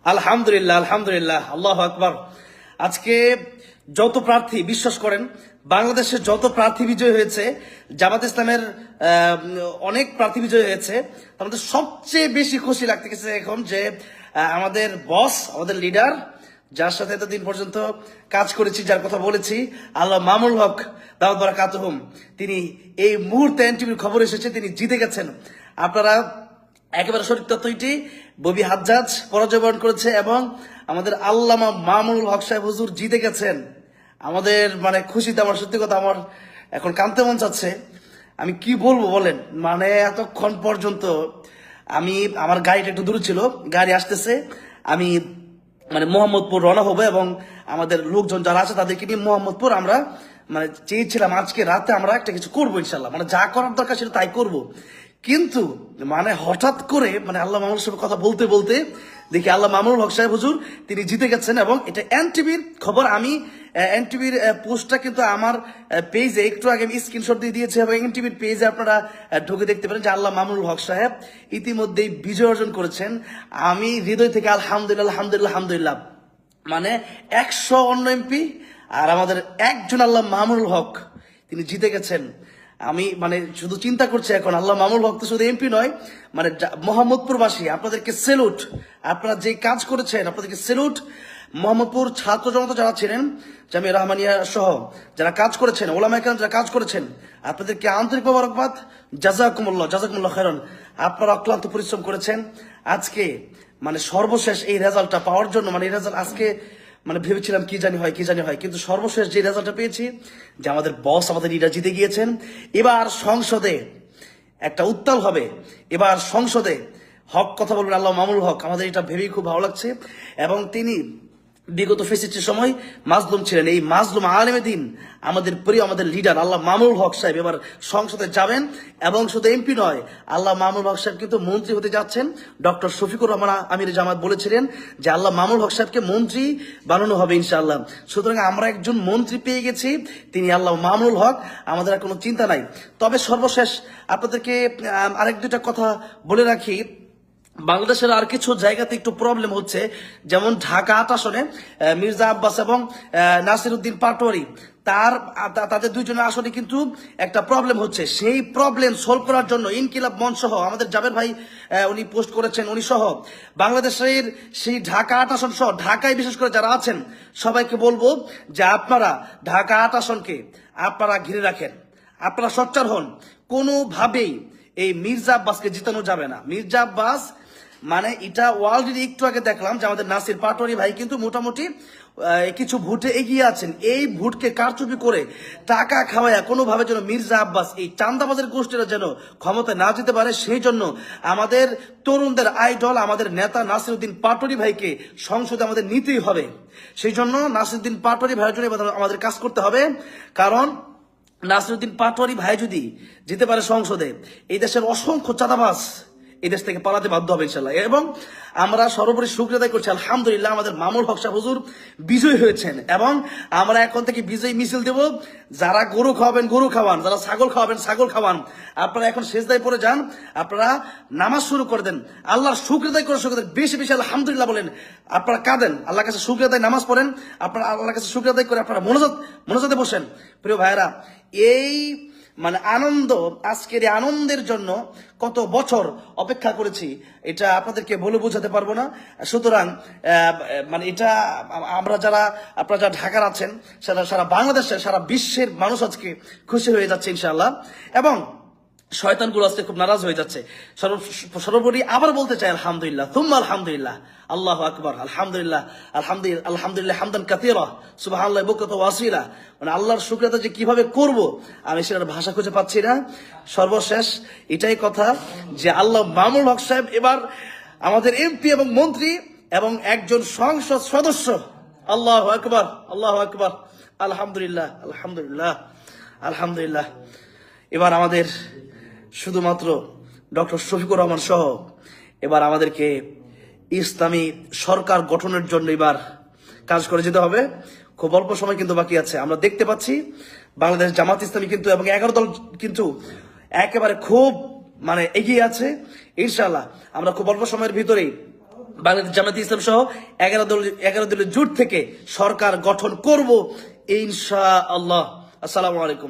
আলহামদুলিল্লাহ, আলহামদুলিল্লাহ, আল্লাহ আকবার। আজকে যত প্রার্থী, বিশ্বাস করেন, বাংলাদেশে যত প্রার্থী বিজয় হয়েছে, জামাত ইসলামের অনেক প্রার্থী বিজয় হয়েছে, আমাদের সবচেয়ে বেশি খুশি লাগতেছে এখন যে আমাদের বস, আমাদের লিডার, যার সাথে এতদিন পর্যন্ত কাজ করেছি, যার কথা বলেছি, আল্লাহ মামুনুল হক দাউদ বারাকাতুহুম, তিনি এই মুহূর্তে এনটিভির খবর এসেছে তিনি জিতে গেছেন। আপনারা একেবারে সঠিক তথ্যটি, ববি হাজ্জাজ পরাজয় বরণ করেছে এবং আমাদের আল্লামা মামুনুল হক সাহেব হুজুর জিতে গেছেন। আমাদের মানে খুশিতে আমার সত্যি কথা আমার এখন কাঁদতে মন চাচ্ছে। আমি কি বলবো বলেন, মানে এতক্ষণ পর্যন্ত আমি, আমার গাড়িটা একটু দূরে ছিল, গাড়ি আসতেছে, আমি মানে মোহাম্মদপুর রওনা হবো এবং আমাদের লোকজন যারা আছে তাদেরকে নিয়ে মোহাম্মদপুর আমরা মানে চেয়েছিলাম আজকে রাতে আমরা একটা কিছু করবো ইনশাল্লাহ, মানে যা করার দরকার সেটা তাই করব। কিন্তু মানে হঠাৎ করে মানে আল্লাহ মামুনুল সাহেব কথা বলতে বলতে দেখি আল্লাহ মামুনুল হক সাহেব হুজুর তিনি জিতে গেছেন এবং এটা এনটিভির খবর। আমি এনটিভির পোস্টটা কিন্তু আমার পেজে একটু আগে আমি স্ক্রিনশট দিয়ে দিয়েছি এবং এনটিভির পেজে আপনারা ঢুকে দেখতে পারেন যে আল্লাহ মামুনুল হক সাহেব ইতিমধ্যেই বিজয় অর্জন করেছেন। আমি হৃদয় থেকে আলহামদুলিল্লাহ, আলহামদুলিল্লাহ, আলহামদুলিল্লাহ। মানে 100 অন্য এমপি আর আমাদের একজন আল্লাহ মামুনুল হক তিনি জিতে গেছেন। আমি মানে শুধু চিন্তা করছি এখন, আল্লাহ মামুনুল হক তো শুধু এমপি নয়, মানে মোহাম্মদপুরবাসী আপনাদেরকে সেলুট। আপনারা যে কাজ করেছেন আপনাদেরকে সেলুট। মোহাম্মদপুর ছাত্র জনতা যারা ছিলেন, জামিয়া রহমানিয়া সহ যারা কাজ করেছেন, ওলামায়ে কেরাম যারা কাজ করেছেন, আপনাদেরকে আন্তরিক মোবারকবাদ। জাযাকুমুল্লাহ, জাযাকুমুল্লাহ খায়রান। আপনারা অক্লান্ত পরিশ্রম করেছেন। আজকে মানে সর্বশেষ এই রেজাল্টটা পাওয়ার জন্য, মানে এই রেজাল্ট আজকে মানে ভেবেছিলাম কি জানি হয়, কি জানি হয়, কিন্তু সর্বশেষ যে রেজাল্টটা পেয়েছি যে আমাদের বস, আমাদের লিডার জিতে গিয়েছেন। এবার সংসদে একটা উত্তাল হবে, এবার সংসদে হক কথা বলবেন আল্লাহ মামুনুল হক। আমাদের এটা ভেবেই খুব ভালো লাগছে এবং তিনি বিগত ফেসিস্টের সময় মাজলুম ছিলেন, এই মাজলুম আলেমে দিন আমাদের প্রিয় আমাদের লিডার আল্লাহ মামুনুল হক সাহেব এবার সংসদে যাবেন এবং শুধু এমপি নয়, আল্লাহ মামুনুল হক সাহেব কিন্তু মন্ত্রী হতে যাচ্ছেন। ডক্টর শফিকুর রহমান আমির জামাত বলেছিলেন যে আল্লাহ মামুনুল হক সাহেবকে মন্ত্রী বানানো হবে ইনশাআল্লাহ। সুতরাং আমরা একজন মন্ত্রী পেয়ে গেছি, তিনি আল্লাহ মামুনুল হক। আমাদের আর কোনো চিন্তা নাই। তবে সর্বশেষ আপনাদেরকে আরেক দুইটা কথা বলে রাখি। বাংলাদেশের আর কিছু জায়গাতে একটু প্রবলেম হচ্ছে, যেমন ঢাকা 8 আসনে মির্জা আব্বাস এবং নাসির উদ্দিন পাটোয়ারি, তাদের দুইজনের আসনে কিন্তু একটা প্রবলেম হচ্ছে। সেই প্রবলেম সলভ করার জন্য ইনকিলাব মঞ্চ সহ আমাদের জাবের ভাই উনি পোস্ট করেছেন, উনি সহ বাংলাদেশের সেই ঢাকা 8 আসন সহ ঢাকায় বিশেষ করে যারা আছেন সবাইকে বলবো যে আপনারা ঢাকা 8 আসনকে আপনারা ঘিরে রাখেন, আপনারা সোচ্চার হন। কোনোভাবেই এই মির্জা আব্বাসকে জিতানো যাবে না। মির্জা আব্বাস মানে এটা অলরেডি একটু আগে দেখলাম যে আমাদের নাসির পাটোয়ারি ভাই কিন্তু মোটামুটি কিছু ভোটে এগিয়ে আছেন। এই ভোটকে কারচুপি করে টাকা খাওয়ায় কোনোভাবে যেন মির্জা আব্বাস এই চান্দাবাজের গোষ্ঠীরা যেন ক্ষমতায় না যেতে পারে, সেই জন্য আমাদের তরুণদের আইডল আমাদের নেতা নাসির উদ্দিন পাটোয়ারি ভাইকে সংসদে আমাদের নিতেই হবে। সেই জন্য নাসির উদ্দিন পাটোয়ারি ভাইয়ের জন্য আমাদের কাজ করতে হবে। কারণ নাসির উদ্দিন পাটোয়ারি ভাই যদি যেতে পারে সংসদে, এই দেশের অসংখ্য চাঁদাবাজ এই দেশ থেকে পালাতে বাধ্য হবে ইনশাল্লাহ। এবং আমরা সর্বোপরি শুকরিয়া আদায় করছি আলহামদুলিল্লাহ আমাদের মামুনুল হক সাহেব হুজুর বিজয় হয়েছেন এবং আমরা এখন থেকে বিজয় মিছিল দেব। যারা গরু খাওয়াবেন গরু খাওয়ান, যারা ছাগল খাওয়াবেন ছাগল খাওয়ান। আপনারা এখন সেজদায় পড়ে যান, আপনারা নামাজ শুরু করে দেন, আল্লাহর শুকরিয়া আদায় করে বেশি বেশি আলহামদুলিল্লাহ বলেন। আপনারা কাঁদেন, আল্লাহর কাছে শুকরিয়া আদায় নামাজ পড়েন, আপনারা আল্লাহর কাছে শুকরিয়া আদায় করে আপনারা মনোজাতে বসেন। প্রিয় ভাইরা, এই মানে আনন্দ, আজকের এই আনন্দের জন্য কত বছর অপেক্ষা করেছি এটা আপনাদেরকে বলে বোঝাতে পারবো না। সুতরাং মানে এটা আমরা যারা, আপনারা যারা ঢাকার আছেন, সারা বাংলাদেশের সারা বিশ্বের মানুষ আজকে খুশি হয়ে যাচ্ছে ইনশাআল্লাহ। এবং শয়তানগুলো আজকে খুব নারাজ হয়ে যাচ্ছে। সর্বোপরি আবার বলতে চাই আলহামদুলিল্লাহ, তুম্মা আলহামদুলিল্লাহ, আল্লাহু আকবার, আলহামদুলিল্লাহ, আলহামদুলিল্লাহ, আলহামদুলিল্লাহ হামদান কাসীরা, সুবহানাল্লাহি বুকরাতান ওয়া আসীলা। মানে আল্লাহর শুকরিয়া যে কিভাবে করব আমি সেটার ভাষা খুঁজে পাচ্ছি না। সর্বশেষ এটাই কথা যে আল্লাহ মামুনুল হক সাহেব এবার আমাদের এমপি এবং মন্ত্রী এবং একজন সংসদ সদস্য। আল্লাহু আকবার, আল্লাহু আকবার, আলহামদুলিল্লাহ, আলহামদুলিল্লাহ, আলহামদুলিল্লাহ। এবার আমাদের শুধুমাত্র ডক্টর শফিকুর রহমান সহ এবার আমাদেরকে ইসলামী সরকার গঠনের জন্য এবার কাজ করে যেতে হবে। খুব অল্প সময় কিন্তু বাকি আছে। আমরা দেখতে পাচ্ছি বাংলাদেশ জামাত ইসলামী কিন্তু এবং 11 দল কিন্তু একেবারে খুব মানে এগিয়ে আছে। ইনশাআল্লাহ আমরা খুব অল্প সময়ের ভিতরেই বাংলাদেশ জামায়াতে ইসলাম সহ 11 দলের জোট থেকে সরকার গঠন করব ইনশাআল্লাহ। আসসালামু আলাইকুম।